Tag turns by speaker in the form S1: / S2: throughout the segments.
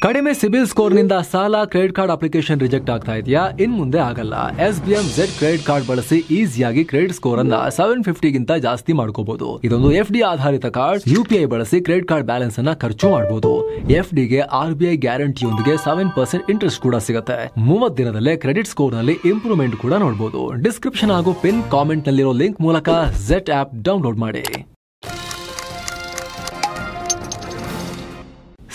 S1: ಕಡಿಮೆ ಸಿಬಿಲ್ ಸ್ಕೋರ್ ನಿಂದ ಸಾಲ ಕ್ರೆಡಿಟ್ ಕಾರ್ಡ್ ಅಪ್ಲಿಕೇಶನ್ ರಿಜೆಕ್ಟ್ ಆಗ್ತಾ ಇದೆಯಾ? ಇನ್ ಮುಂದೆ ಆಗಲ್ಲ. SBM Z ಕ್ರೆಡಿಟ್ ಕಾರ್ಡ್ ಬಳಸಿ ಈಸಿಯಾಗಿ ಕ್ರೆಡಿಟ್ ಸ್ಕೋರ್ ಅನ್ನ 750 ಗಿಂತ ಜಾಸ್ತಿ ಮಾಡ್ಕೋಬಹುದು. ಇದೊಂದು FD ಆಧಾರಿತ ಕಾರ್ಡ್. UPI ಬಳಸಿ ಕ್ರೆಡಿಟ್ ಕಾರ್ಡ್ ಬ್ಯಾಲೆನ್ಸ್ ಅನ್ನ ಖರ್ಚು ಮಾಡಬಹುದು. FD ಗೆ RBI ಗ್ಯಾರಂಟಿಯೊಂದಿಗೆ 7% ಇಂಟ್ರೆಸ್ಟ್ ಕೂಡ ಸಿಗುತ್ತೆ. 30 ದಿನದಲ್ಲೇ ಕ್ರೆಡಿಟ್ ಸ್ಕೋರ್ ನಲ್ಲಿ ಇಂಪ್ರೂವ್ಮೆಂಟ್ ಕೂಡ ನೋಡಬಹುದು. ಡಿಸ್ಕ್ರಿಪ್ಷನ್ ಹಾಗೂ ಪಿನ್ ಕಾಮೆಂಟ್ ನಲ್ಲಿರೋ ಲಿಂಕ್ ಮೂಲಕ Z ಆಪ್ ಡೌನ್ಲೋಡ್ ಮಾಡಿ.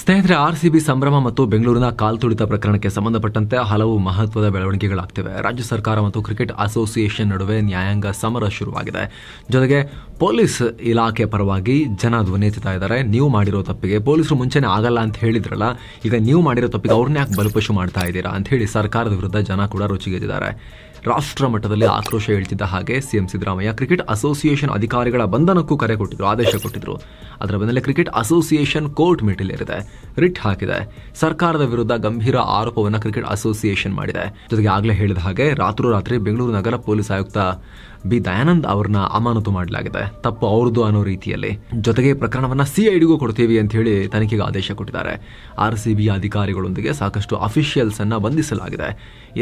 S1: ಸ್ನೇಹಿತರೆ, RCB ಸಂಭ್ರಮ ಮತ್ತು ಬೆಂಗಳೂರಿನ ಕಾಲ್ತುಳಿತ ಪ್ರಕರಣಕ್ಕೆ ಸಂಬಂಧಪಟ್ಟಂತೆ ಹಲವು ಮಹತ್ವದ ಬೆಳವಣಿಗೆಗಳಾಗ್ತಿವೆ. ರಾಜ್ಯ ಸರ್ಕಾರ ಮತ್ತು ಕ್ರಿಕೆಟ್ ಅಸೋಸಿಯೇಷನ್ ನಡುವೆ ನ್ಯಾಯಾಂಗ ಸಮರ ಶುರುವಾಗಿದೆ. ಜೊತೆಗೆ ಪೊಲೀಸ್ ಇಲಾಖೆ ಪರವಾಗಿ ಜನ ಧ್ವನಿ ಎತ್ತುತ್ತಾ ಇದ್ದಾರೆ. ನೀವು ಮಾಡಿರೋ ತಪ್ಪಿಗೆ ಪೊಲೀಸರು ಮುಂಚೆನೆ ಆಗಲ್ಲ ಅಂತ ಹೇಳಿದ್ರಲ್ಲ, ಈಗ ನೀವು ಮಾಡಿರೋ ತಪ್ಪಿಗೆ ಅವ್ರನ್ನ ಯಾಕೆ ಬಲಿಪಶು ಮಾಡ್ತಾ ಇದ್ದೀರಾ ಅಂತ ಹೇಳಿ ಸರ್ಕಾರದ ವಿರುದ್ಧ ಜನ ಕೂಡ ರುಚಿಗೆದ್ದಿದ್ದಾರೆ. ರಾಷ್ಟ್ರ ಮಟ್ಟದಲ್ಲಿ ಆಕ್ರೋಶ ಹೇಳ್ತಿದ್ದ ಹಾಗೆ ಸಿಎಂ ಸಿದ್ದರಾಮಯ್ಯ ಕ್ರಿಕೆಟ್ ಅಸೋಸಿಯೇಷನ್ ಅಧಿಕಾರಿಗಳ ಬಂಧನಕ್ಕೂ ಕರೆ ಕೊಟ್ಟಿದ್ರು, ಆದೇಶ ಕೊಟ್ಟಿದ್ರು. ಅದರ ಬೆನ್ನಲ್ಲೇ ಕ್ರಿಕೆಟ್ ಅಸೋಸಿಯೇಷನ್ ಕೋರ್ಟ್ ಮೆಟ್ಟಿಲೇರಿದೆ, ರಿಟ್ ಹಾಕಿದೆ. ಸರ್ಕಾರದ ವಿರುದ್ಧ ಗಂಭೀರ ಆರೋಪವನ್ನು ಕ್ರಿಕೆಟ್ ಅಸೋಸಿಯೇಷನ್ ಮಾಡಿದೆ. ಜೊತೆಗೆ ಆಗಲೇ ಹೇಳಿದ ಹಾಗೆ ರಾತ್ರೋರಾತ್ರಿ ಬೆಂಗಳೂರು ನಗರ ಪೊಲೀಸ್ ಆಯುಕ್ತ ಬಿ ದಯಾನಂದ್ ಅವರನ್ನ ಅಮಾನತು ಮಾಡಲಾಗಿದೆ, ತಪ್ಪು ಅವ್ರದ್ದು ಅನ್ನೋ ರೀತಿಯಲ್ಲಿ. ಜೊತೆಗೆ ಪ್ರಕರಣವನ್ನ CIDಗೂ ಕೊಡ್ತೀವಿ ಅಂತ ಹೇಳಿ ತನಿಖೆಗೆ ಆದೇಶ ಕೊಟ್ಟಿದ್ದಾರೆ. RCB ಅಧಿಕಾರಿಗಳೊಂದಿಗೆ ಸಾಕಷ್ಟು ಅಫಿಷಿಯಲ್ಸ್ ಅನ್ನ ಬಂಧಿಸಲಾಗಿದೆ.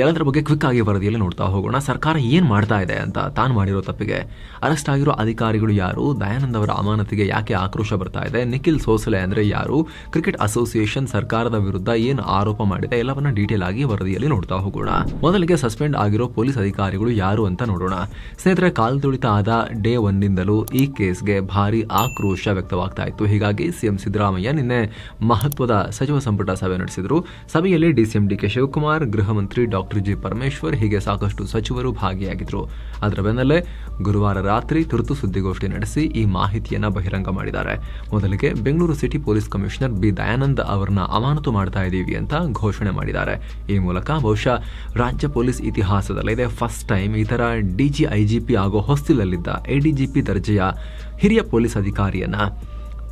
S1: ಎಲ್ಲದರ ಬಗ್ಗೆ ಕ್ವಿಕ್ ಆಗಿ ವರದಿಯಲ್ಲಿ ನೋಡ್ತಾ ಹೋಗೋಣ. ಸರ್ಕಾರ ಏನ್ ಮಾಡ್ತಾ ಇದೆ ಅಂತ. ತಾನು ಮಾಡಿರೋ ತಪ್ಪಿಗೆ ಅರೆಸ್ಟ್ ಆಗಿರೋ ಅಧಿಕಾರಿಗಳು ಯಾರು? ದಯಾನಂದ್ ಅವರ ಅಮಾನತಿಗೆ ಯಾಕೆ ಆಕ್ರೋಶ ಬರ್ತಾ ಇದೆ? ನಿಖಿಲ್ ಸೋಸಲೆ ಅಂದ್ರೆ ಯಾರು? ಕ್ರಿಕೆಟ್ ಅಸೋಸಿಯೇಷನ್ ಸರ್ಕಾರದ ವಿರುದ್ಧ ಏನು ಆರೋಪ ಮಾಡಿದೆ? ಎಲ್ಲವನ್ನ ಡೀಟೇಲ್ ಆಗಿ ವರದಿಯಲ್ಲಿ ನೋಡ್ತಾ ಹೋಗೋಣ. ಮೊದಲಿಗೆ ಸಸ್ಪೆಂಡ್ ಆಗಿರೋ ಪೊಲೀಸ್ ಅಧಿಕಾರಿಗಳು ಯಾರು ಅಂತ ನೋಡೋಣ. ಸ್ನೇಹಿತರೆ, ಕಾಲ್ತುಳಿತ ಆದ ಡೇ 1ನಿಂದಲೂ ಈ ಕೇಸ್ಗೆ ಭಾರಿ ಆಕ್ರೋಶ ವ್ಯಕ್ತವಾಗ್ತಾ ಇತ್ತು. ಹೀಗಾಗಿ ಸಿಎಂ ಸಿದ್ದರಾಮಯ್ಯ ನಿನ್ನೆ ಮಹತ್ವದ ಸಚಿವ ಸಂಪುಟ ಸಭೆ ನಡೆಸಿದ್ರು. ಸಭೆಯಲ್ಲಿ DCM DK ಶಿವಕುಮಾರ್, ಗೃಹ ಮಂತ್ರಿ ಡಾಕ್ಟರ್ G ಪರಮೇಶ್ವರ್ ಹೀಗೆ ಸಾಕಷ್ಟು ಸಚಿವರು ಭಾಗಿಯಾಗಿದ್ರು. ಅದರ ಬೆನ್ನಲ್ಲೇ ಗುರುವಾರ ರಾತ್ರಿ ತುರ್ತು ಸುದ್ದಿಗೋಷ್ಠಿ ನಡೆಸಿ ಈ ಮಾಹಿತಿಯನ್ನ ಬಹಿರಂಗ ಮಾಡಿದ್ದಾರೆ. ಮೊದಲಿಗೆ Bengaluru city police commissioner B Dayanand ಅವರನ್ನ ಅಮಾನತು ಮಾಡ್ತಾ ಇದ್ದೀವಿ ಅಂತ ಘೋಷಣೆ ಮಾಡಿದ್ದಾರೆ. ಈ ಮೂಲಕ ಬಹುಶಃ ರಾಜ್ಯ ಪೊಲೀಸ್ ಇತಿಹಾಸದಲ್ಲಿದೆ ಫಸ್ಟ್ ಟೈಮ್ ಈ ತರ DG IGP ಆಗೋ ಹೊಸ್ತಿಲಲ್ಲಿದ್ದ ADGP ದರ್ಜೆಯ ಹಿರಿಯ ಪೊಲೀಸ್ ಅಧಿಕಾರಿಯನ್ನ,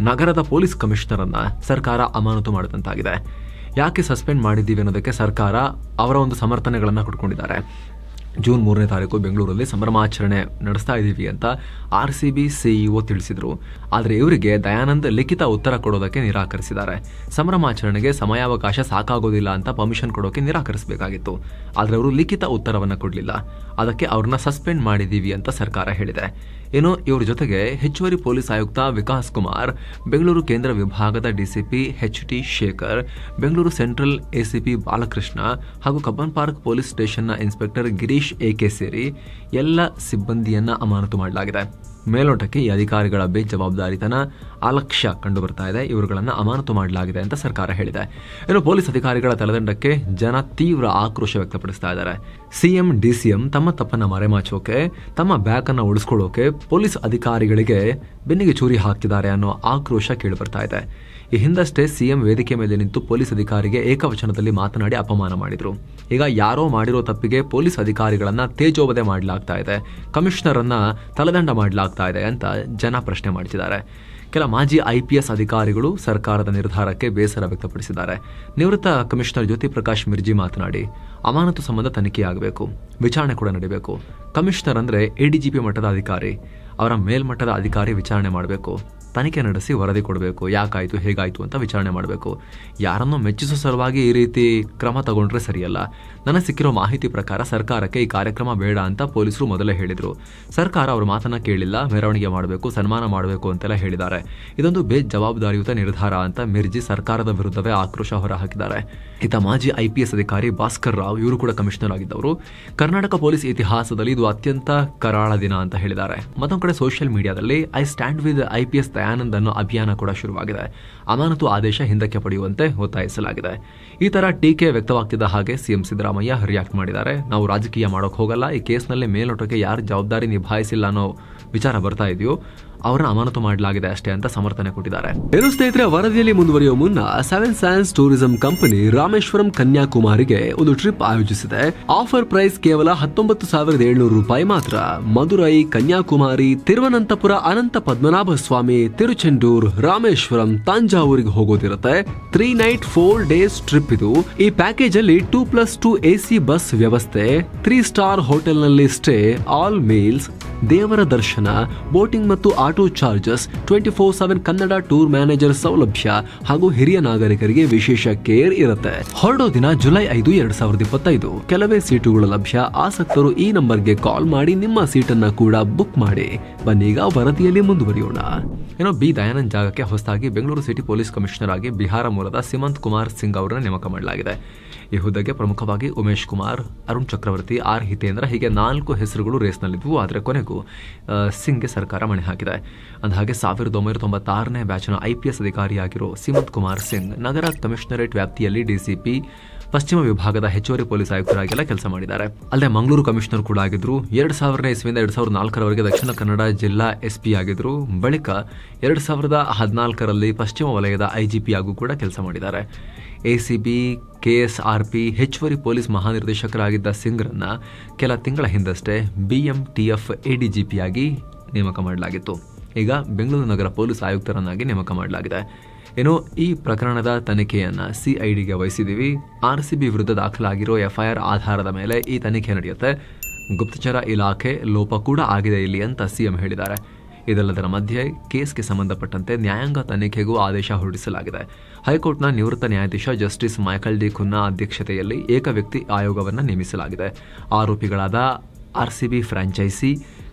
S1: ನಗರದ ಪೊಲೀಸ್ ಕಮಿಷನರ್ ಅನ್ನ ಸರ್ಕಾರ ಅಮಾನತು ಮಾಡಿದಂತಾಗಿದೆ. ಯಾಕೆ ಸಸ್ಪೆಂಡ್ ಮಾಡಿದ್ದೀವಿ ಅನ್ನೋದಕ್ಕೆ ಸರ್ಕಾರ ಅವರ ಒಂದು ಸಮರ್ಥನೆಗಳನ್ನ ಕೊಟ್ಕೊಂಡಿದ್ದಾರೆ. ಜೂನ್ 3ನೇ ತಾರೀಕು ಬೆಂಗಳೂರಲ್ಲಿ ಸಂಭ್ರಮಾಚರಣೆ ನಡೆಸ್ತಾ ಇದ್ದೀವಿ ಅಂತ RCB CEO ತಿಳಿಸಿದ್ರು. ಆದರೆ ಇವರಿಗೆ ದಯಾನಂದ್ ಲಿಖಿತ ಉತ್ತರ ಕೊಡೋದಕ್ಕೆ ನಿರಾಕರಿಸಿದ್ದಾರೆ. ಸಂಭ್ರಮಾಚರಣೆಗೆ ಸಮಯಾವಕಾಶ ಸಾಕಾಗೋದಿಲ್ಲ ಅಂತ ಪರ್ಮಿಷನ್ ಕೊಡೋಕೆ ನಿರಾಕರಿಸಬೇಕಾಗಿತ್ತು. ಆದರೆ ಅವರು ಲಿಖಿತ ಉತ್ತರವನ್ನ ಕೊಡಲಿಲ್ಲ. ಅದಕ್ಕೆ ಅವ್ರನ್ನ ಸಸ್ಪೆಂಡ್ ಮಾಡಿದ್ದೀವಿ ಅಂತ ಸರ್ಕಾರ ಹೇಳಿದೆ. ಇನ್ನು ಇವ್ರ ಜೊತೆಗೆ ಹೆಚ್ಚುವರಿ ಪೊಲೀಸ್ ಆಯುಕ್ತ ವಿಕಾಸ್ ಕುಮಾರ್, ಬೆಂಗಳೂರು ಕೇಂದ್ರ ವಿಭಾಗದ DCP HT Shekhar, Bengaluru central ACP Balakrishna ಹಾಗೂ ಕಬ್ಬನ್ ಪಾರ್ಕ್ ಪೊಲೀಸ್ ಸ್ಟೇಷನ್ನ ಇನ್ಸ್ಪೆಕ್ಟರ್ ಗಿರೀಶ್ AK ಸೇರಿ ಎಲ್ಲ ಸಿಬ್ಬಂದಿಯನ್ನ ಅಮಾನತು ಮಾಡಲಾಗಿದೆ. ಮೇಲ್ನೋಟಕ್ಕೆ ಈ ಅಧಿಕಾರಿಗಳ ಬೇಜವಾಬ್ದಾರಿತನ ಅಲಕ್ಷ್ಯ ಕಂಡು ಬರ್ತಾ ಇದೆ. ಇವರುಗಳನ್ನ ಅಮಾನತು ಮಾಡಲಾಗಿದೆ ಅಂತ ಸರ್ಕಾರ ಹೇಳಿದೆ. ಇನ್ನು ಪೊಲೀಸ್ ಅಧಿಕಾರಿಗಳ ತಲೆದಂಡಕ್ಕೆ ಜನ ತೀವ್ರ ಆಕ್ರೋಶ ವ್ಯಕ್ತಪಡಿಸ್ತಾ ಇದ್ದಾರೆ. CM DCM ತಮ್ಮ ತಪ್ಪನ್ನ ಮರೆಮಾಚೋಕೆ, ತಮ್ಮ ಬ್ಯಾಕ್ ಅನ್ನ ಉಳಿಸ್ಕೊಳ್ಳೋಕೆ ಪೊಲೀಸ್ ಅಧಿಕಾರಿಗಳಿಗೆ ಬೆನ್ನಿಗೆ ಚೂರಿ ಹಾಕ್ತಿದ್ದಾರೆ ಅನ್ನೋ ಆಕ್ರೋಶ ಕೇಳಿಬರ್ತಾ ಇದೆ. ಈ ಹಿಂದಷ್ಟೇ CM ವೇದಿಕೆ ಮೇಲೆ ನಿಂತು ಪೊಲೀಸ್ ಅಧಿಕಾರಿಗೆ ಏಕವಚನದಲ್ಲಿ ಮಾತನಾಡಿ ಅಪಮಾನ ಮಾಡಿದ್ರು. ಈಗ ಯಾರೋ ಮಾಡಿರೋ ತಪ್ಪಿಗೆ ಪೊಲೀಸ್ ಅಧಿಕಾರಿಗಳನ್ನ ತೇಜೋವಧೆ ಮಾಡಲಾಗ್ತಾ ಇದೆ, ಕಮಿಷನರ್ ಅನ್ನ ತಲೆದಂಡ ಮಾಡಲಾಗ್ತಾ ಇದೆ ಅಂತ ಜನ ಪ್ರಶ್ನೆ ಮಾಡ್ತಿದ್ದಾರೆ. ಕೆಲ ಮಾಜಿ IPS ಅಧಿಕಾರಿಗಳು ಸರ್ಕಾರದ ನಿರ್ಧಾರಕ್ಕೆ ಬೇಸರ ವ್ಯಕ್ತಪಡಿಸಿದ್ದಾರೆ. ನಿವೃತ್ತ ಕಮಿಷನರ್ ಜ್ಯೋತಿ ಪ್ರಕಾಶ್ ಮಿರ್ಜಿ ಮಾತನಾಡಿ, ಅಮಾನತು ಸಂಬಂಧ ತನಿಖೆಯಾಗಬೇಕು, ವಿಚಾರಣೆ ಕೂಡ ನಡೆಯಬೇಕು. ಕಮಿಷನರ್ ಅಂದ್ರೆ ADGP ಮಟ್ಟದ ಅಧಿಕಾರಿ, ಅವರ ಮೇಲ್ಮಟ್ಟದ ಅಧಿಕಾರಿ ವಿಚಾರಣೆ ಮಾಡಬೇಕು, ತನಿಖೆ ನಡೆಸಿ ವರದಿ ಕೊಡಬೇಕು. ಯಾಕಾಯ್ತು, ಹೇಗಾಯ್ತು ಅಂತ ವಿಚಾರಣೆ ಮಾಡಬೇಕು. ಯಾರನ್ನೋ ಮೆಚ್ಚಿಸೋ ಸಲುವಾಗಿ ಈ ರೀತಿ ಕ್ರಮ ತಗೊಂಡ್ರೆ ಸರಿಯಲ್ಲ. ನನಗೆ ಸಿಕ್ಕಿರೋ ಮಾಹಿತಿ ಪ್ರಕಾರ ಸರ್ಕಾರಕ್ಕೆ ಈ ಕಾರ್ಯಕ್ರಮ ಬೇಡ ಅಂತ ಪೊಲೀಸರು ಮೊದಲೇ ಹೇಳಿದ್ರು. ಸರ್ಕಾರ ಅವ್ರ ಮಾತನ್ನ ಕೇಳಿಲ್ಲ, ಮೆರವಣಿಗೆ ಮಾಡಬೇಕು, ಸನ್ಮಾನ ಮಾಡಬೇಕು ಅಂತೆಲ್ಲ ಹೇಳಿದ್ದಾರೆ. ಇದೊಂದು ಬೇಜವಾಬ್ದಾರಿಯುತ ನಿರ್ಧಾರ ಅಂತ ಮಿರ್ಜಿ ಸರ್ಕಾರದ ವಿರುದ್ಧವೇ ಆಕ್ರೋಶ ಹೊರಹಾಕಿದ್ದಾರೆ. ಇತ್ತ ಮಾಜಿ IPS ಅಧಿಕಾರಿ ಭಾಸ್ಕರ್ ರಾವ್, ಇವರು ಕೂಡ ಕಮಿಷನರ್ ಆಗಿದ್ದವರು, ಕರ್ನಾಟಕ ಪೊಲೀಸ್ ಇತಿಹಾಸದಲ್ಲಿ ಇದು ಅತ್ಯಂತ ಕರಾಳ ದಿನ ಅಂತ ಹೇಳಿದ್ದಾರೆ. ಮತ್ತೊಂದು ಕಡೆ ಸೋಷಿಯಲ್ ಮೀಡಿಯಾದಲ್ಲಿ I stand with IPS Dayanand ಅನ್ನೋ ಅಭಿಯಾನ ಕೂಡ ಶುರುವಾಗಿದೆ. ಅಮಾನತು ಆದೇಶ ಹಿಂದಕ್ಕೆ ಪಡೆಯುವಂತೆ ಒತ್ತಾಯಿಸಲಾಗಿದೆ. ಈ ತರ ಟೀಕೆ ವ್ಯಕ್ತವಾಗ್ತಿದ್ದ ಹಾಗೆ ಸಿಎಂ ಸಿದ್ದರಾಮಯ್ಯ ರಿಯಾಕ್ಟ್ ಮಾಡಿದ್ದಾರೆ. ನಾವು ರಾಜಕೀಯ ಮಾಡೋಕೆ ಹೋಗಲ್ಲ, ಈ ಕೇಸ್ನಲ್ಲಿ ಮೇಲ್ನೋಟಕ್ಕೆ ಯಾರು ಜವಾಬ್ದಾರಿ ನಿಭಾಯಿಸಿಲ್ಲ ಅನ್ನೋ ವಿಚಾರ ಬರ್ತಾ ಇದೆಯೋ ಅವರನ್ನ ಅಮಾನತು ಮಾಡಲಾಗಿದೆ ಅಷ್ಟೇ ಅಂತ ಸಮರ್ಥನೆ ಕೊಟ್ಟಿದ್ದಾರೆ. ಏನು ಸ್ನೇಹಿತರೆ, ವರದಿಯಲ್ಲಿ ಮುಂದುವರಿಯುವ ಮುನ್ನ 7 Sands ಟೂರಿಸಂ ಕಂಪನಿ ರಾಮೇಶ್ವರಂ ಕನ್ಯಾಕುಮಾರಿಗೆ ಒಂದು ಟ್ರಿಪ್ ಆಯೋಜಿಸಿದೆ. ಆಫರ್ ಪ್ರೈಸ್ ಕೇವಲ 19,700 ರೂಪಾಯಿ ಮಾತ್ರ. ಮದುರೈ, ಕನ್ಯಾಕುಮಾರಿ, ತಿರುವನಂತಪುರ, ಅನಂತ ಪದ್ಮನಾಭ ಸ್ವಾಮಿ, ತಿರುಚೆಂಡೂರ್, ರಾಮೇಶ್ವರಂ, ತಂಜಾವೂರಿಗೆ ಹೋಗೋದಿರುತ್ತೆ. 3 night 4 days ಟ್ರಿಪ್ ಇದು. ಈ ಪ್ಯಾಕೇಜ್ ಅಲ್ಲಿ 2+2 AC ಬಸ್ ವ್ಯವಸ್ಥೆ, 3 ಸ್ಟಾರ್ ಹೋಟೆಲ್ ನಲ್ಲಿ ಸ್ಟೇ, ಆಲ್ ಮೀಲ್ಸ್, ದೇವರ ದರ್ಶನ, ಬೋಟಿಂಗ್ ಮತ್ತು auto charges, 24/7 Kannada tour manager ಸೌಲಭ್ಯ ಹಾಗೂ ಹಿರಿಯ ನಾಗರಿಕರಿಗೆ ವಿಶೇಷ ಕೇರ್ ಇರುತ್ತೆ. ಹೊರಡೋ ದಿನ ಜುಲೈ 5, 2025. ಕೆಲವೇ ಸೀಟುಗಳು ಲಭ್ಯ. ಆಸಕ್ತರು ಈ ನಂಬರ್ಗೆ ಕಾಲ್ ಮಾಡಿ ನಿಮ್ಮ ಸೀಟನ್ನ ಕೂಡ ಬುಕ್ ಮಾಡಿ. ಬನ್ನೀಗ ವರದಿಯಲ್ಲಿ ಮುಂದುವರಿಯೋಣ. ಬಿ ದಯಾನಂದ್ ಜಾಗಕ್ಕೆ ಹೊಸದಾಗಿ ಬೆಂಗಳೂರು ಸಿಟಿ ಪೊಲೀಸ್ ಕಮಿಷನರ್ ಆಗಿ ಬಿಹಾರ ಮೂಲದ ಸಿಮಂತ್ ಕುಮಾರ್ ಸಿಂಗ್ ಅವರನ್ನು ನೇಮಕ ಮಾಡಲಾಗಿದೆ. ಈ ಹುದ್ದೆಗೆ ಪ್ರಮುಖವಾಗಿ ಉಮೇಶ್ ಕುಮಾರ್, ಅರುಣ್ ಚಕ್ರವರ್ತಿ, ಆರ್ ಹಿತೇಂದ್ರ ಹೀಗೆ 4 ಹೆಸರುಗಳು ರೇಸ್ನಲ್ಲಿದ್ದವು. ಆದರೆ ಕೊನೆಗೂ ಸಿಂಗ್ಗೆ ಸರ್ಕಾರ ಮಣೆ ಹಾಕಿದೆ. ಅಂದಹಾಗೆ 1996ನೇ ಬ್ಯಾಚ್ನ IPS ಅಧಿಕಾರಿಯಾಗಿರೋ ಸಿಮಂತ್ ಕುಮಾರ್ ಸಿಂಗ್ ನಗರ ಕಮಿಷನರೇಟ್ ವ್ಯಾಪ್ತಿಯಲ್ಲಿ DCP, ಪಶ್ಚಿಮ ವಿಭಾಗದ ಹೆಚ್ಚುವರಿ ಪೊಲೀಸ್ ಆಯುಕ್ತರಾಗೆಲ್ಲ ಕೆಲಸ ಮಾಡಿದ್ದಾರೆ. ಅಲ್ಲದೆ ಮಂಗಳೂರು ಕಮಿಷನರ್ ಕೂಡ ಆಗಿದ್ರು. 2000ನೇ ಇಸ್ವಿಯಿಂದ 2004ರವರೆಗೆ ದಕ್ಷಿಣ ಕನ್ನಡ ಜಿಲ್ಲಾ SP ಆಗಿದ್ರು. ಬಳಿಕ 2014ರಲ್ಲಿ ಪಶ್ಚಿಮ ವಲಯದ IGP ಆಗೂ ಕೂಡ ಕೆಲಸ ಮಾಡಿದ್ದಾರೆ. ACB, KSRP ಹೆಚ್ಚುವರಿ ಪೊಲೀಸ್ ಮಹಾನಿರ್ದೇಶಕರಾಗಿದ್ದ ಸಿಂಗ್ರನ್ನ ಕೆಲ ತಿಂಗಳ ಹಿಂದಷ್ಟೇ BMTF ADGP ಆಗಿ ನೇಮಕ ಮಾಡಲಾಗಿತ್ತು. ಈಗ ಬೆಂಗಳೂರು ನಗರ ಪೊಲೀಸ್ ಆಯುಕ್ತರನ್ನಾಗಿ ನೇಮಕ ಮಾಡಲಾಗಿದೆ. ಈ ಪ್ರಕರಣದ ತನಿಖೆಯನ್ನ CIDಗೆ ವಹಿಸಿದ್ದೀವಿ. RCB ವಿರುದ್ಧ ದಾಖಲಾಗಿರೋ FIR ಆಧಾರದ ಮೇಲೆ ಈ ತನಿಖೆ ನಡೆಯುತ್ತೆ. ಗುಪ್ತಚರ ಇಲಾಖೆ ಲೋಪ ಕೂಡ ಆಗಿದೆ ಇಲ್ಲಿ ಅಂತ CM ಹೇಳಿದ್ದಾರೆ. ಇದೆಲ್ಲದರ ಮಧ್ಯೆ ಕೇಸ್ಗೆ ಸಂಬಂಧಪಟ್ಟಂತೆ ನ್ಯಾಯಾಂಗ ತನಿಖೆಗೂ ಆದೇಶ ಹೊರಡಿಸಲಾಗಿದೆ. ಹೈಕೋರ್ಟ್ನ ನಿವೃತ್ತ ನ್ಯಾಯಾಧೀಶ ಜಸ್ಟಿಸ್ ಮೈಕಲ್ ಡಿ ಖುನ್ನಾ ಅಧ್ಯಕ್ಷತೆಯಲ್ಲಿ ಏಕವ್ಯಕ್ತಿ ಆಯೋಗವನ್ನು ನೇಮಿಸಲಾಗಿದೆ. ಆರೋಪಿಗಳಾದ RCB ಫ್ರಾಂಚೈಸಿ,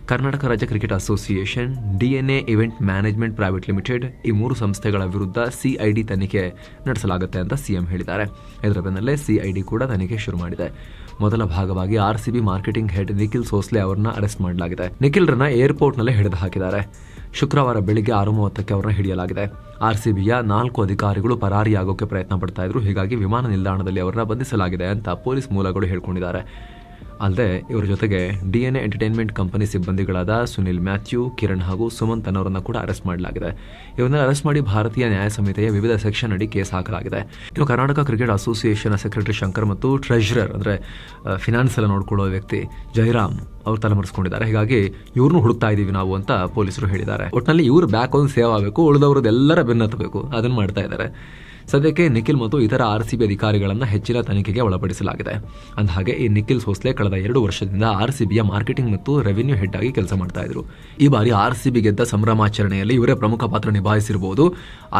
S1: ಕರ್ನಾಟಕ ರಾಜ್ಯ cricket association, DNA event management private limited ಈ 3 ಸಂಸ್ಥೆಗಳ ವಿರುದ್ಧ CID ತನಿಖೆ ನಡೆಸಲಾಗುತ್ತೆ ಅಂತ CM ಹೇಳಿದ್ದಾರೆ. ಇದರ ಬೆನ್ನಲ್ಲೇ CID ಕೂಡ ತನಿಖೆ ಶುರು ಮಾಡಿದೆ. ಮೊದಲ ಭಾಗವಾಗಿ RCB marketing head Nikhil Sosale ಅವರನ್ನ ಅರೆಸ್ಟ್ ಮಾಡಲಾಗಿದೆ. ನಿಖಿಲ್ರನ್ನ ಏರ್ಪೋರ್ಟ್ನಲ್ಲೇ ಹಿಡಿದು ಹಾಕಿದ್ದಾರೆ. ಶುಕ್ರವಾರ ಬೆಳಿಗ್ಗೆ 6:30ಕ್ಕೆ ಅವರನ್ನ ಹಿಡಿಯಲಾಗಿದೆ. RCBಯ 4 ಅಧಿಕಾರಿಗಳು ಪರಾರಿಯಾಗೋಕೆ ಪ್ರಯತ್ನ ಪಡ್ತಾ ಇದ್ರು. ಹೀಗಾಗಿ ವಿಮಾನ ನಿಲ್ದಾಣದಲ್ಲಿ ಅವರನ್ನ ಬಂಧಿಸಲಾಗಿದೆ ಅಂತ ಪೊಲೀಸ್ ಮೂಲಗಳು ಹೇಳ್ಕೊಂಡಿದ್ದಾರೆ. ಅಲ್ಲದೆ ಇವರ ಜೊತೆಗೆ DNA ಎಂಟರ್ಟೈನ್ಮೆಂಟ್ ಕಂಪನಿ ಸಿಬ್ಬಂದಿಗಳಾದ ಸುನಿಲ್ ಮ್ಯಾಥ್ಯೂ, ಕಿರಣ್ ಹಾಗೂ ಸುಮಂತ್ ಅನ್ನೋರನ್ನ ಕೂಡ ಅರೆಸ್ಟ್ ಮಾಡಲಾಗಿದೆ. ಇವರನ್ನ ಅರೆಸ್ಟ್ ಮಾಡಿ ಭಾರತೀಯ ನ್ಯಾಯ ಸಂಹಿತೆಯ ವಿವಿಧ ಸೆಕ್ಷನ್ ಅಡಿ ಕೇಸ್ ಹಾಕಲಾಗಿದೆ. ಇನ್ನು Karnataka cricket association secretary Shankar ಮತ್ತು ಟ್ರೆಷರರ್ ಅಂದ್ರೆ ಫಿನಾನ್ಸ್ ಎಲ್ಲ ನೋಡ್ಕೊಳ್ಳೋ ವ್ಯಕ್ತಿ ಜಯರಾಮ್ ಅವರು ತಲೆಮರೆಸ್ಕೊಂಡಿದ್ದಾರೆ. ಹೀಗಾಗಿ ಇವ್ರನ್ನೂ ಹುಡುಕ್ತಾ ಇದೀವಿ ನಾವು ಅಂತ ಪೊಲೀಸರು ಹೇಳಿದ್ದಾರೆ. ಒಟ್ಟಿನಲ್ಲಿ ಇವ್ರ ಬ್ಯಾಕ್ ಒಂದು ಸೇವ್ ಆಗಬೇಕು, ಉಳಿದವ್ರದ್ದೆಲ್ಲರ ಬೆನ್ನತ್ತಬೇಕು, ಅದನ್ನ ಮಾಡ್ತಾ ಇದ್ದಾರೆ. ಸದ್ಯಕ್ಕೆ ನಿಖಿಲ್ ಮತ್ತು ಇತರ RCB ಅಧಿಕಾರಿಗಳನ್ನ ಹೆಚ್ಚಿನ ತನಿಖೆಗೆ ಒಳಪಡಿಸಲಾಗಿದೆ. ಅಂದಹಾಗೆ ಈ ನಿಖಿಲ್ ಸೋಸ್ಲೆ ಕಳೆದ 2 ವರ್ಷದಿಂದ RCBಯ ಮಾರ್ಕೆಟಿಂಗ್ ಮತ್ತು ರೆವಿನ್ಯೂ ಹೆಡ್ ಆಗಿ ಕೆಲಸ ಮಾಡ್ತಾ ಇದ್ರು. ಈ ಬಾರಿ RCB ಗೆದ್ದ ಸಂಭ್ರಮಾಚರಣೆಯಲ್ಲಿ ಇವರೇ ಪ್ರಮುಖ ಪಾತ್ರ ನಿಭಾಯಿಸಿರಬಹುದು.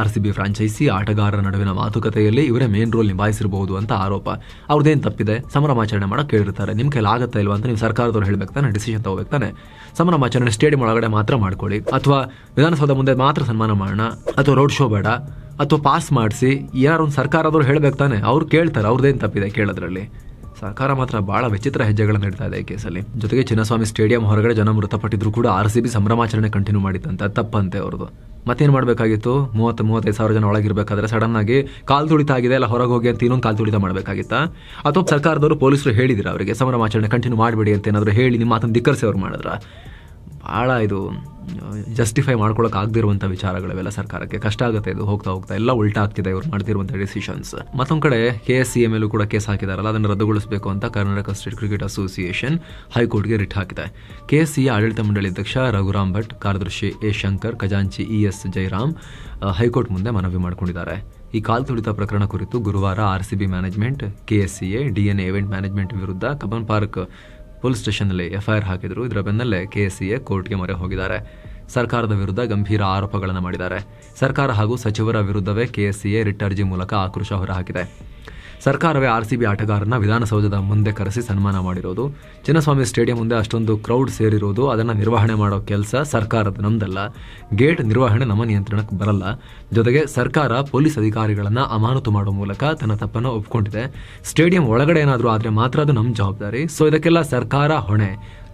S1: RCB ಫ್ರಾಂಚೈಸಿ ಆಟಗಾರರ ನಡುವಿನ ಮಾತುಕತೆಯಲ್ಲಿ ಇವರೇ ಮೇನ್ ರೋಲ್ ನಿಭಾಯಿಸಿರಬಹುದು ಅಂತ ಆರೋಪ. ಅವ್ರದ್ದೇನು ತಪ್ಪಿದೆ? ಸಂಭ್ರಮಾಚರಣೆ ಮಾಡಕ್ಕೆ ಕೇಳಿರ್ತಾರೆ. ನಿಮ್ ಕೈಲಿ ಆಗತ್ತಾ ಇಲ್ವಾ ಅಂತ ನೀವು ಸರ್ಕಾರದವ್ರು ಹೇಳ್ಬೇಕು ತಾನೆ, ಡಿಸಿಷನ್ ತಗೋಬೇಕು ತಾನೆ. ಸಂಭ್ರಮಾಚರಣೆ ಸ್ಟೇಡಿಯಂ ಒಳಗಡೆ ಮಾತ್ರ ಮಾಡ್ಕೊಳ್ಳಿ, ಅಥವಾ ವಿಧಾನಸೌಧ ಮುಂದೆ ಮಾತ್ರ ಸನ್ಮಾನ ಮಾಡೋಣ, ಅಥವಾ ರೋಡ್ ಶೋ ಬೇಡ, ಅಥವಾ ಪಾಸ್ ಮಾಡಿಸಿ, ಯಾರು ಒಂದು ಸರ್ಕಾರದವ್ರು ಹೇಳ್ಬೇಕು ತಾನೆ. ಅವ್ರು ಕೇಳ್ತಾರೆ, ಅವ್ರದ್ದೇನು ತಪ್ಪಿದೆ ಕೇಳೋದ್ರಲ್ಲಿ. ಸರ್ಕಾರ ಮಾತ್ರ ಬಹಳ ವಿಚಿತ್ರ ಹೆಜ್ಜೆಗಳನ್ನು ಇಡ್ತಾ ಇದೆ ಈ ಕೇಸಲ್ಲಿ. ಜೊತೆಗೆ ಚಿನ್ನಸ್ವಾಮಿ ಸ್ಟೇಡಿಯಂ ಹೊರಗಡೆ ಜನ ಮೃತಪಟ್ಟಿದ್ರು ಕೂಡ RCB ಸಂಭ್ರಮಾಚರಣೆ ಕಂಟಿನ್ಯೂ ಮಾಡಿತ್ತಂತೆ. ತಪ್ಪಂತೆ ಅವ್ರದ್ದು. ಮತ್ತೇನು ಮಾಡಬೇಕಾಗಿತ್ತು? 30-35 ಸಾವಿರ ಜನ ಒಳಗಿರ್ಬೇಕಾದ್ರೆ ಸಡನ್ ಆಗಿ ಕಾಲ್ ತುಳಿತ ಆಗಿದೆ ಎಲ್ಲ ಹೊರಗೆ ಹೋಗಿ ಅಂತ ಇನ್ನೊಂದು ಕಾಲ್ ತುಳಿತ ಮಾಡಬೇಕಾಗಿತ್ತಾ? ಅಥವಾ ಸರ್ಕಾರದವರು ಪೊಲೀಸರು ಹೇಳಿದಿರ ಅವರಿಗೆ ಸಂಭ್ರಮಾಚರಣೆ ಕಂಟಿನ್ಯೂ ಮಾಡಬೇಡಿ ಅಂತ ಏನಾದರೂ ಹೇಳಿ ನಿಮ್ಮ ಮಾತನ್ನು ಧಿಕ್ಕರಿಸಿ ಅವ್ರು ಮಾಡಿದ್ರ? ಭಾಳ ಇದು ಜಸ್ಟಿಫೈ ಮಾಡ್ಕೊಳಕ್ಕೆ ಆಗದಿರುವಂಥ ವಿಚಾರಗಳಿವೆಲ್ಲ. ಸರ್ಕಾರಕ್ಕೆ ಕಷ್ಟ ಆಗುತ್ತೆ. ಇದು ಹೋಗ್ತಾ ಹೋಗ್ತಾ ಎಲ್ಲ ಉಲ್ಟಾ ಆಗ್ತಿದೆ ಇವ್ರು ಮಾಡ್ತಿರುವಂಥ ಡಿಸಿಷನ್ಸ್. ಮತ್ತೊಂದು ಕಡೆ KSCA ಮೇಲೂ ಕೂಡ ಕೇಸ್ ಹಾಕಿದಾರಲ್ಲ, ಅದನ್ನು ರದ್ದುಗೊಳಿಸಬೇಕು ಅಂತ ಕರ್ನಾಟಕ ಸ್ಟೇಟ್ ಕ್ರಿಕೆಟ್ ಅಸೋಸಿಯೇಷನ್ ಹೈಕೋರ್ಟ್ಗೆ ರಿಟ್ ಹಾಕಿದೆ. KSCA ಆಡಳಿತ ಮಂಡಳಿ ಅಧ್ಯಕ್ಷ ರಘುರಾಮ್ ಭಟ್, ಕಾರ್ಯದರ್ಶಿ A ಶಂಕರ್, ಖಜಾಂಚಿ ES ಜಯರಾಮ್ ಹೈಕೋರ್ಟ್ ಮುಂದೆ ಮನವಿ ಮಾಡಿಕೊಂಡಿದ್ದಾರೆ. ಈ ಕಾಲ್ ತುಳಿತ ಪ್ರಕರಣ ಕುರಿತು ಗುರುವಾರ RCB management, KSCA, DNA event management ವಿರುದ್ಧ ಕಬ್ಬನ್ ಪಾರ್ಕ್ ಪೊಲೀಸ್ ಸ್ಟೇಷನ್ನಲ್ಲಿ FIR ಹಾಕಿದ್ರು. ಇದರ ಬೆನ್ನಲ್ಲೇ KSCA ಕೋರ್ಟ್ಗೆ ಮೊರೆ ಹೋಗಿದ್ದಾರೆ. ಸರ್ಕಾರದ ವಿರುದ್ಧ ಗಂಭೀರ ಆರೋಪಗಳನ್ನು ಮಾಡಿದ್ದಾರೆ. ಸರ್ಕಾರ ಹಾಗೂ ಸಚಿವರ ವಿರುದ್ಧವೇ KSCA ರಿಟ್ ಅರ್ಜಿ ಮೂಲಕ ಆಕ್ರೋಶ ಹೊರಹಾಕಿದೆ. ಸರ್ಕಾರವೇ RCB ಆಟಗಾರನ ವಿಧಾನಸೌಧದ ಮುಂದೆ ಕರೆಸಿ ಸನ್ಮಾನ ಮಾಡಿರೋದು, ಚಿನ್ನಸ್ವಾಮಿ ಸ್ಟೇಡಿಯಂ ಮುಂದೆ ಅಷ್ಟೊಂದು ಕ್ರೌಡ್ ಸೇರಿರೋದು, ಅದನ್ನು ನಿರ್ವಹಣೆ ಮಾಡೋ ಕೆಲಸ ಸರ್ಕಾರದ, ನಮ್ದಲ್ಲ. ಗೇಟ್ ನಿರ್ವಹಣೆ ನಮ್ಮ ನಿಯಂತ್ರಣಕ್ಕೆ ಬರಲ್ಲ. ಜೊತೆಗೆ ಸರ್ಕಾರ ಪೊಲೀಸ್ ಅಧಿಕಾರಿಗಳನ್ನ ಅಮಾನತು ಮಾಡೋ ಮೂಲಕ ತನ್ನ ತಪ್ಪನ್ನು ಒಪ್ಕೊಂಡಿದೆ. ಸ್ಟೇಡಿಯಂ ಒಳಗಡೆ ಏನಾದರೂ ಆದರೆ ಮಾತ್ರ ಅದು ನಮ್ಮ ಜವಾಬ್ದಾರಿ. ಸೊ ಇದಕ್ಕೆಲ್ಲ ಸರ್ಕಾರ ಹೊಣೆ.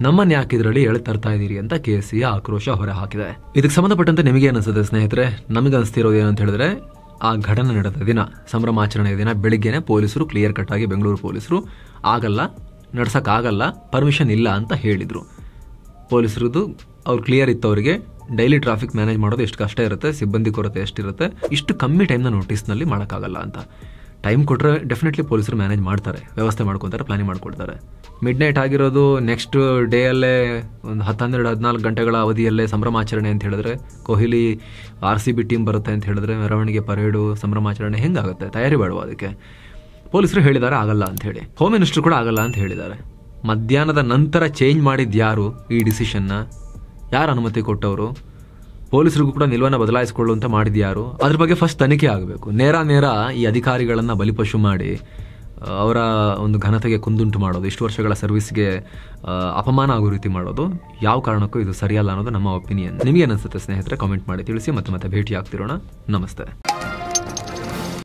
S1: ನಮ್ಮನ್ನ ಯಾಕೆ ಇದರಲ್ಲಿ ತರ್ತಾ ಇದ್ದೀರಿ ಅಂತ KSCA ಆಕ್ರೋಶ ಹೊರ ಹಾಕಿದೆ. ಇದಕ್ಕೆ ಸಂಬಂಧಪಟ್ಟಂತೆ ನಿಮಗೆ ಅನಿಸುತ್ತೆ ಸ್ನೇಹಿತರೆ? ನಮಗೆ ಅನಿಸ್ತಿರೋದು ಏನಂತ ಹೇಳಿದ್ರೆ, ಆ ಘಟನೆ ನಡೆದ ದಿನ, ಸಂಭ್ರಮಾಚರಣೆಯ ದಿನ ಬೆಳಿಗ್ಗೆನೆ ಪೊಲೀಸರು ಕ್ಲಿಯರ್ ಕಟ್ ಆಗಿ ಬೆಂಗಳೂರು ಪೊಲೀಸರು ಆಗಲ್ಲ, ನಡ್ಸೋಕ್ಕಾಗಲ್ಲ, ಪರ್ಮಿಷನ್ ಇಲ್ಲ ಅಂತ ಹೇಳಿದರು. ಪೊಲೀಸರದ್ದು ಅವ್ರು ಕ್ಲಿಯರ್ ಇತ್ತು. ಅವರಿಗೆ ಡೈಲಿ ಟ್ರಾಫಿಕ್ ಮ್ಯಾನೇಜ್ ಮಾಡೋದು ಎಷ್ಟು ಕಷ್ಟ ಇರುತ್ತೆ, ಸಿಬ್ಬಂದಿ ಕೊರತೆ ಎಷ್ಟಿರುತ್ತೆ, ಇಷ್ಟು ಕಮ್ಮಿ ಟೈಮ್ನ ನೋಟಿಸ್ನಲ್ಲಿ ಮಾಡೋಕ್ಕಾಗಲ್ಲ ಅಂತ. ಟೈಮ್ ಕೊಟ್ಟರೆ ಡೆಫಿನೆಟ್ಲಿ ಪೊಲೀಸರು ಮ್ಯಾನೇಜ್ ಮಾಡ್ತಾರೆ, ವ್ಯವಸ್ಥೆ ಮಾಡ್ಕೊತಾರೆ, ಪ್ಲಾನಿಂಗ್ ಮಾಡ್ಕೊಳ್ತಾರೆ. ಮಿಡ್ ನೈಟ್ ಆಗಿರೋದು ನೆಕ್ಸ್ಟ್ ಡೇಯಲ್ಲೇ ಒಂದು 10-12-14 ಗಂಟೆಗಳ ಅವಧಿಯಲ್ಲೇ ಸಂಭ್ರಮಾಚರಣೆ ಅಂತ ಹೇಳಿದ್ರೆ, ಕೊಹ್ಲಿ RCB ಟೀಮ್ ಬರುತ್ತೆ ಅಂತ ಹೇಳಿದ್ರೆ ಮೆರವಣಿಗೆ, ಪರೇಡು, ಸಂಭ್ರಮಾಚರಣೆ ಹೆಂಗಾಗುತ್ತೆ? ತಯಾರಿ ಬೇಡವಾ ಅದಕ್ಕೆ? ಪೊಲೀಸರು ಹೇಳಿದ್ದಾರೆ ಆಗಲ್ಲ ಅಂತ ಹೇಳಿ. ಹೋಮ್ ಮಿನಿಸ್ಟರ್ ಕೂಡ ಆಗಲ್ಲ ಅಂತ ಹೇಳಿದ್ದಾರೆ. ಮಧ್ಯಾಹ್ನದ ನಂತರ ಚೇಂಜ್ ಮಾಡಿದ್ದು ಯಾರು ಈ ಡಿಸಿಷನ್ನ? ಯಾರು ಅನುಮತಿ ಕೊಟ್ಟವರು? ಪೊಲೀಸರಿಗೂ ಕೂಡ ನಿಲುವನ್ನು ಬದಲಾಯಿಸಿಕೊಳ್ಳುವಂತ ಮಾಡಿದ್ಯಾರು? ಅದ್ರ ಬಗ್ಗೆ ಫಸ್ಟ್ ತನಿಖೆ ಆಗಬೇಕು. ನೇರ ಈ ಅಧಿಕಾರಿಗಳನ್ನ ಬಲಿಪಶು ಮಾಡಿ ಅವರ ಒಂದು ಘನತೆಗೆ ಕುಂದುಂಟು ಮಾಡೋದು, ಇಷ್ಟು ವರ್ಷಗಳ ಸರ್ವಿಸ್ಗೆ ಅಪಮಾನ ಆಗೋ ರೀತಿ ಮಾಡೋದು ಯಾವ ಕಾರಣಕ್ಕೂ ಇದು ಸರಿಯಲ್ಲ ಅನ್ನೋದು ನಮ್ಮ ಒಪಿನಿಯನ್. ನಿಮಗೆ ಅನಿಸುತ್ತೆ ಸ್ನೇಹಿತರೆ? ಕಾಮೆಂಟ್ ಮಾಡಿ ತಿಳಿಸಿ. ಮತ್ತೆ ಭೇಟಿ ಆಗ್ತಿರೋಣ. ನಮಸ್ತೆ.